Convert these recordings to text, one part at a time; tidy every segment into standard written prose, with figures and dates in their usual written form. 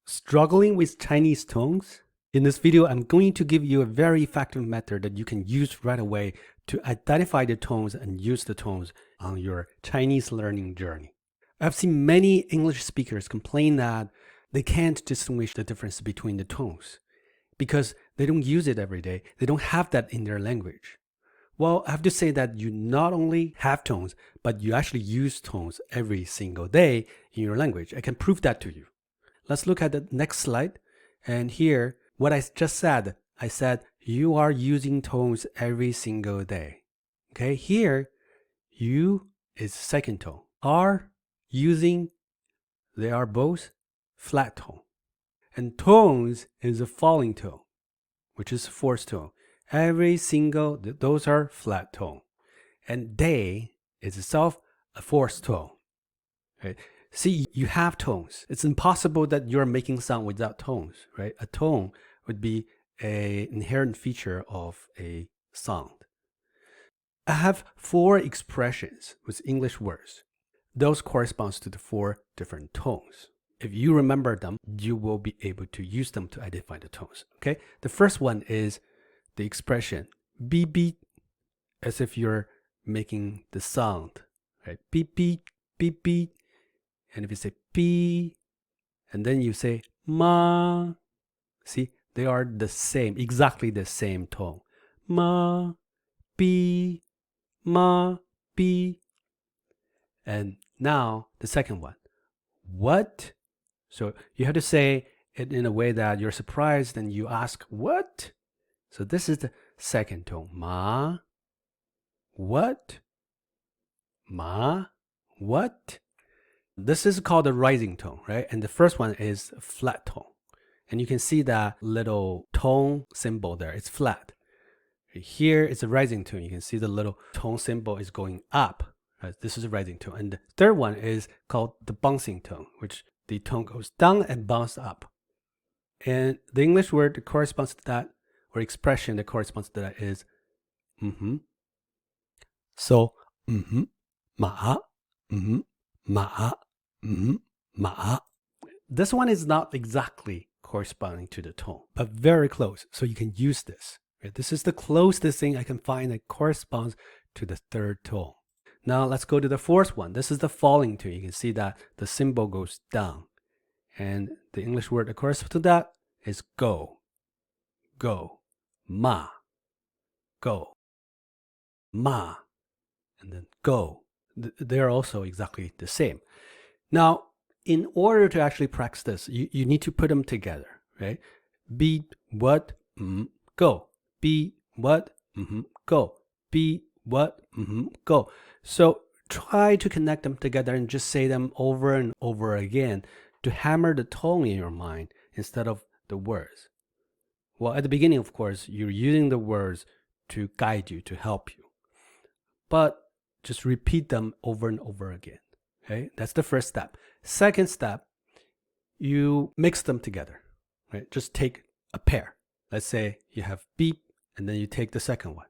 Struggling with Chinese tones? In this video, I'm going to give you a very effective method that you can use right away to identify the tones and use the tones on your Chinese learning journey. I've seen many English speakers complain that they can't distinguish the difference between the tones because they don't use it every day. They don't have that in their language. Well, I have to say that you not only have tones, but you actually use tones every single day in your language. I can prove that to you. Let's look at the next slide. And here, what I just said, I said you are using tones every single day. Okay, here, U is second tone. R, using, they are both flat tone. And tones is a falling tone, which is fourth tone. Every single, those are flat tone. And day is itself a fourth tone. Right? See, you have tones. It's impossible that you're making sound without tones, right? A tone would be an inherent feature of a sound. I have 4 expressions with English words. Those corresponds to the 4 different tones. If you remember them, you will be able to use them to identify the tones, okay? The first one is the expression beep beep, as if you're making the sound, right? Beep beep, beep beep. And if you say B, and then you say ma, see, they are the same, exactly the same tone. Ma, B, ma, B. And now the second one, what? So you have to say it in a way that you're surprised and you ask, what? So this is the second tone. Ma, what? Ma, what? This is called a rising tone, right? And the first one is flat tone. And you can see that little tone symbol there. It's flat. Here it's a rising tone. You can see the little tone symbol is going up. Right? This is a rising tone. And the third one is called the bouncing tone, which the tone goes down and bounces up. And the English word that corresponds to that, or expression that corresponds to that is mm-hmm. So, mm-hmm, ma, mm-hmm, ma, mm-hmm, ma. This one is not exactly corresponding to the tone, but very close. So you can use this. Right? This is the closest thing I can find that corresponds to the third tone. Now let's go to the fourth one. This is the falling tone. You can see that the symbol goes down. And the English word that corresponds to that is go. Go. Ma. Go. Ma. And then go. They're also exactly the same. Now, in order to actually practice this, you need to put them together, right? Be, what, go. Be, what, go. Be, what, go. So try to connect them together and just say them over and over again to hammer the tone in your mind instead of the words. Well, at the beginning, of course, you're using the words to guide you, to help you. But just repeat them over and over again. Okay, that's the first step. Second step, you mix them together. Right, just take a pair. Let's say you have beep, and then you take the second one.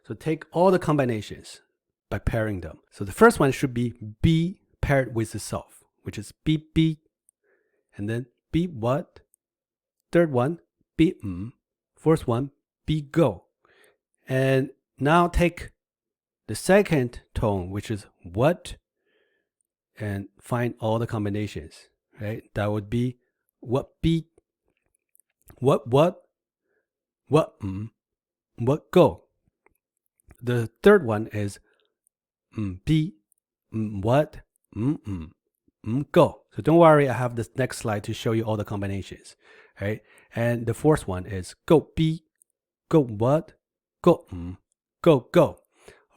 So take all the combinations by pairing them. So the first one should be be paired with itself, which is beep beep, and then beep what. Third one, beep Fourth one, be go. And now take the second tone, which is what, and find all the combinations, right? That would be what beat, what go. The third one is be, what, go. So don't worry, I have this next slide to show you all the combinations, right? And the fourth one is go be, go what, go go. All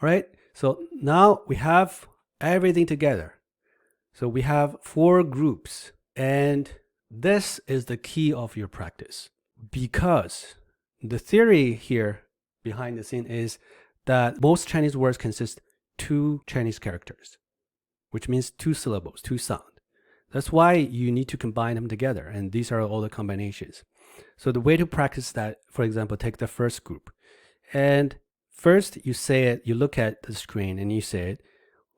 right, so now we have everything together. So we have 4 groups, and this is the key of your practice, because the theory here behind the scene is that most Chinese words consist 2 Chinese characters, which means 2 syllables, 2 sound. That's why you need to combine them together, and these are all the combinations. So the way to practice that, for example, take the first group, and first you say it, you look at the screen and you say it,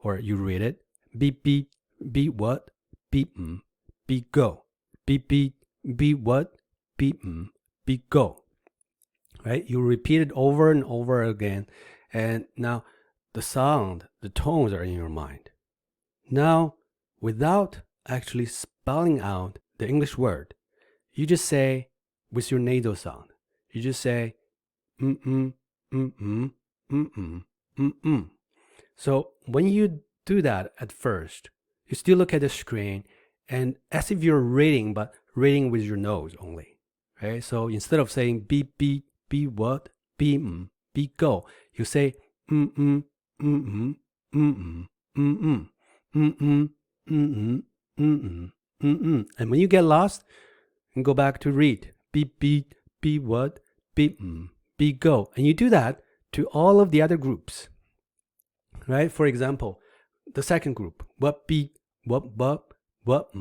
or you read it, beep beep, beep what, beep beep go, beep beep, be what, be be go. Right? You repeat it over and over again, and now the sound, the tones are in your mind. Now, without actually spelling out the English word, you just say with your nasal sound. You just say mm-mm, mm-mm, mm-mm, mm-mm. So when you do that at first, you still look at the screen and as if you're reading, but reading with your nose only. Right? So instead of saying be what, be go, you say mm-mm, mm-mm, mm-mm, mm-mm, mm-mm, mm-mm, mm-mm, mm-mm. And when you get lost, you go back to read. Be what, be go. And you do that to all of the other groups. Right? For example, the second group, what be, what go, what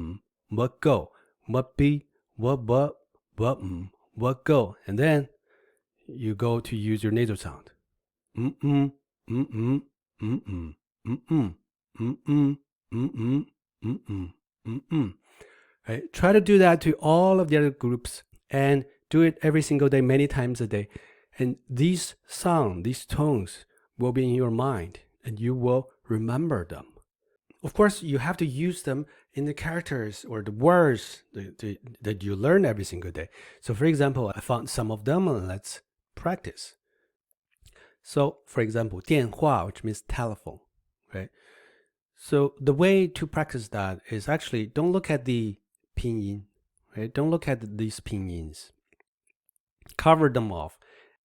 be, what go. And then you go to use your nasal sound. Mm-mm, mm-mm, mm-mm, mm-mm, mm-mm, mm-mm, mm-mm, mm-mm. Right? Try to do that to all of the other groups and do it every single day, many times a day. And these sounds, these tones will be in your mind and you will remember them. Of course, you have to use them in the characters or the words that you learn every single day. So for example, I found some of them and let's practice. So for example, 电话, which means telephone, right? So the way to practice that is actually don't look at the pinyin, right? Don't look at these pinyins. Cover them off.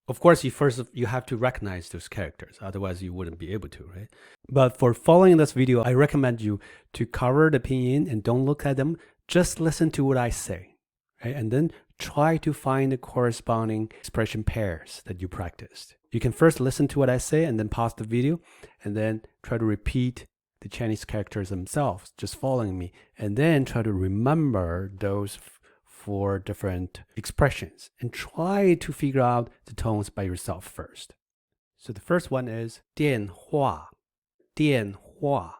Of course, you have to recognize those characters, otherwise you wouldn't be able to, right? But for following this video, I recommend you to cover the pinyin and don't look at them. Just listen to what I say, right? And then try to find the corresponding expression pairs that you practiced. You can first listen to what I say and then pause the video and then try to repeat the Chinese characters themselves, just following me, and then try to remember those for different expressions and try to figure out the tones by yourself first. So the first one is 电话, 电话.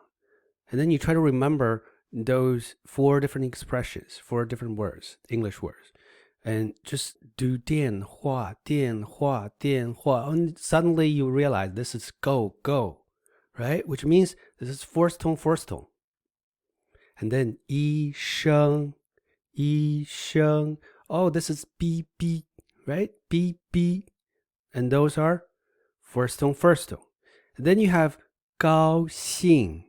And then you try to remember those 4 different expressions, 4 different words, English words. And just do 电话, 电话, 电话. And suddenly you realize this is go, go, right? Which means this is fourth tone, fourth tone. And then 医生, 医生. Oh, this is B, B, right? B, B. And those are first tone, first tone. And then you have 高兴,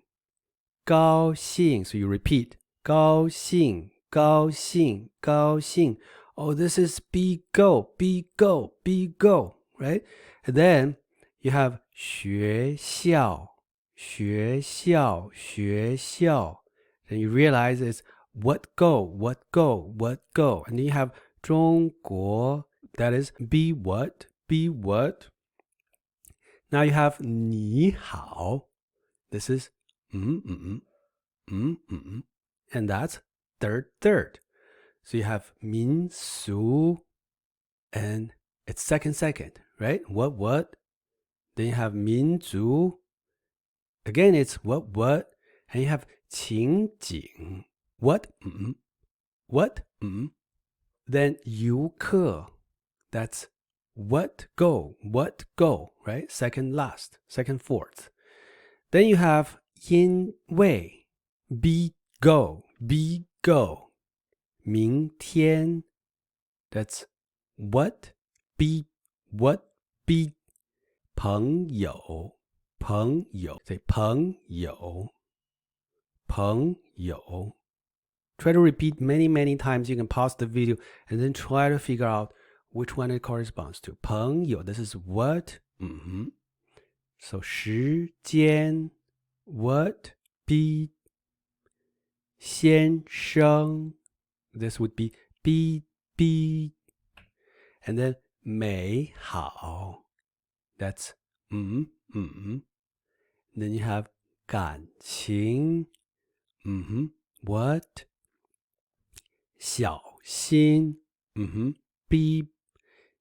高兴. So you repeat 高兴, 高兴, 高兴. Oh, this is be, go, be, go, be, go, right? And then you have 学校, 学校, 学校. Then you realize it's what go, what go, what go. And then you have 中国, that is be what, be what. Now you have 你好. This is and that's third. So you have 民俗 and it's second, right? What? Then you have 民族. Again, it's what? And you have 情景. What? What? Then 游客. That's what go, right? Second last, second fourth. Then you have 因为 be go, be go. 明天 that's what be,朋友 say 朋友. Try to repeat many times. You can pause the video and then try to figure out which one it corresponds to. 朋友, this is what? So 时间 what? Be 先生 this would be be. And then 美好 that's Then you have 感情 what? 小心 be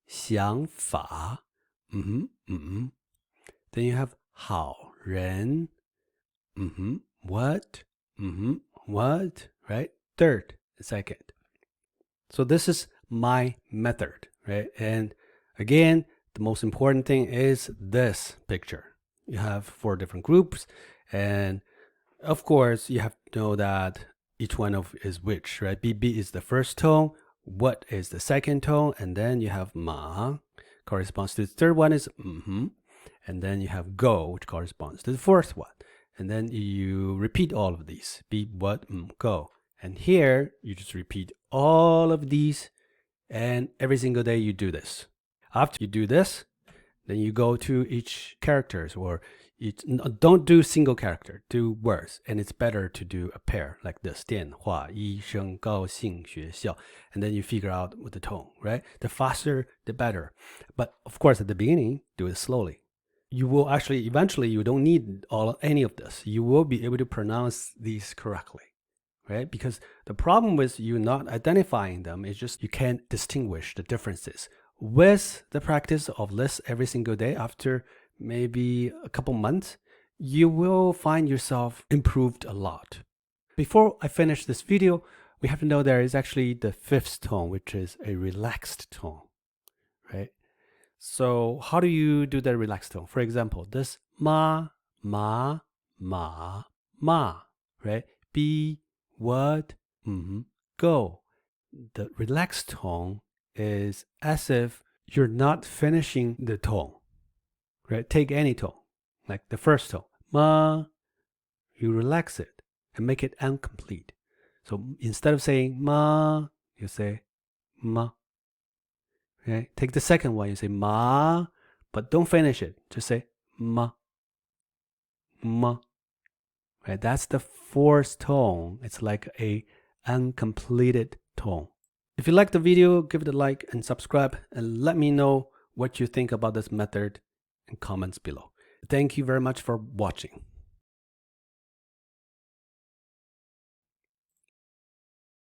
想法 Then you have 好人 what? What? Right? Third, second. So this is my method, right? And again, the most important thing is this picture. You have 4 different groups, and of course, you have to know that each one of is which, right? BB is the first tone, what is the second tone, and then you have ma, corresponds to the third one is and then you have go, which corresponds to the fourth one. And then you repeat all of these, be, what, go. And here, you just repeat all of these, and every single day you do this. After you do this, then you go to each characters, or don't do single character, do words. And it's better to do a pair like this, 电话医生高兴学校, and then you figure out with the tone, right? The faster, the better. But of course, at the beginning, do it slowly. You will actually, eventually, you don't need any of this. You will be able to pronounce these correctly, right? Because the problem with you not identifying them is just you can't distinguish the differences. With the practice of this every single day, after maybe a couple months, you will find yourself improved a lot. Before I finish this video, we have to know there is actually the 5th tone, which is a relaxed tone, right? So how do you do the relaxed tone? For example, this ma, ma, ma, ma, right? Be, what, go. The relaxed tone is as if you're not finishing the tone, right? Take any tone, like the first tone, ma, you relax it and make it incomplete. So instead of saying ma, you say ma. Okay? Take the second one, you say ma, but don't finish it. Just say ma, ma. Right? That's the 4th tone. It's like a uncompleted tone. If you like the video, give it a like and subscribe, and let me know what you think about this method in comments below. Thank you very much for watching.